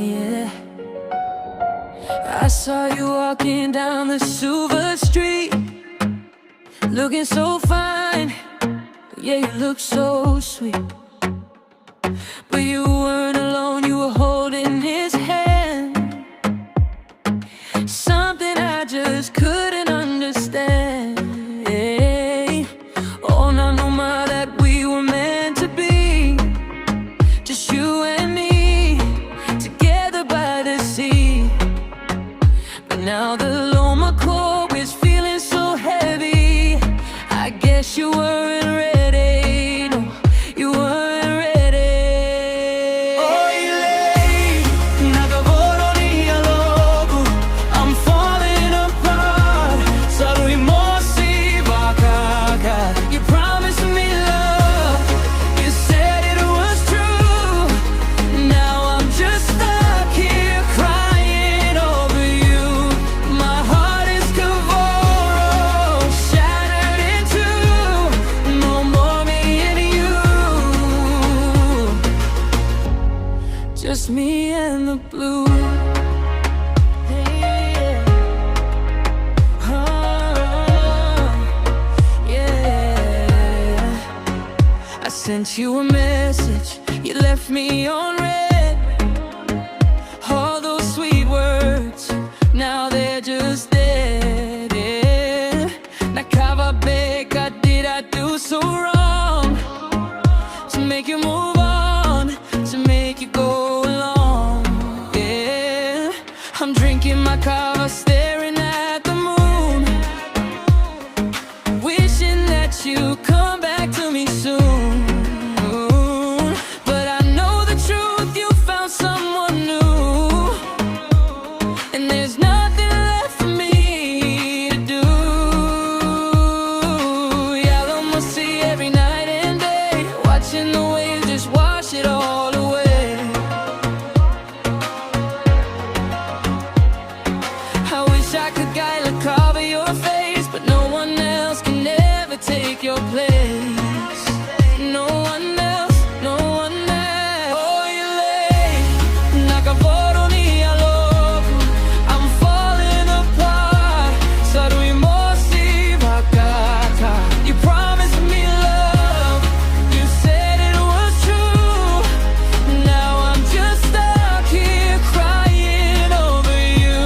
Yeah. I saw you walking down the Silver Street, looking so fine. Yeah, you look so sweet. But you weren't alone, you were holding his hand. Something I just couldn't understand. Oh, now no more that we were meant to be, just you and me, together by the sea. But now the Loma Cold is feeling so heavy. I guess you weren't ready. No, you weren't ready. Oile, na Kavoro ni alogo. I'm falling apart. Salu'i mo si bakaka. You promised me love. You said it was true. Now I'm just stuck here crying over you. My heart is Kavoro, shattered in two. No more me and you, just me and the blue. Yeah. Oh, yeah. I sent you a message, you left me on red. All those sweet words, now they're just dead. Yeah. Nakava beka, did I do so wrong to make you move on, to make you go along? Yeah. I'm drinking my kava, staring at the moon, wishing that you come back to me soon. But I know the truth, you found someone new, and there's nothing left for me to do. Yeah, I'm gonna see every night and day, watching the waves just wash it all away. I wish I could guide cover your face, but no one else can ever take your place. No one else, no one else. Oh, you lay, na Kavoro ni alogo. I'm falling apart. Salu'i mo si bakaka. You promised me love. You said it was true. Now I'm just stuck here crying over you.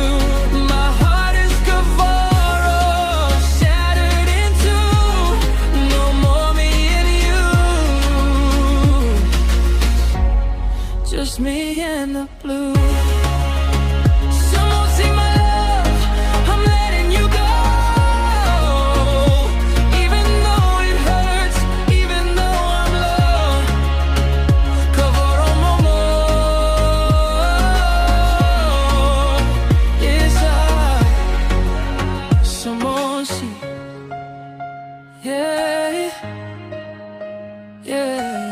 My heart is Kavoro, shattered in two. No more me and you, just me and the blue. Someone see my love, I'm letting you go. Even though it hurts, even though I'm low. Kavoro momo, yes someone see. Yeah, yeah.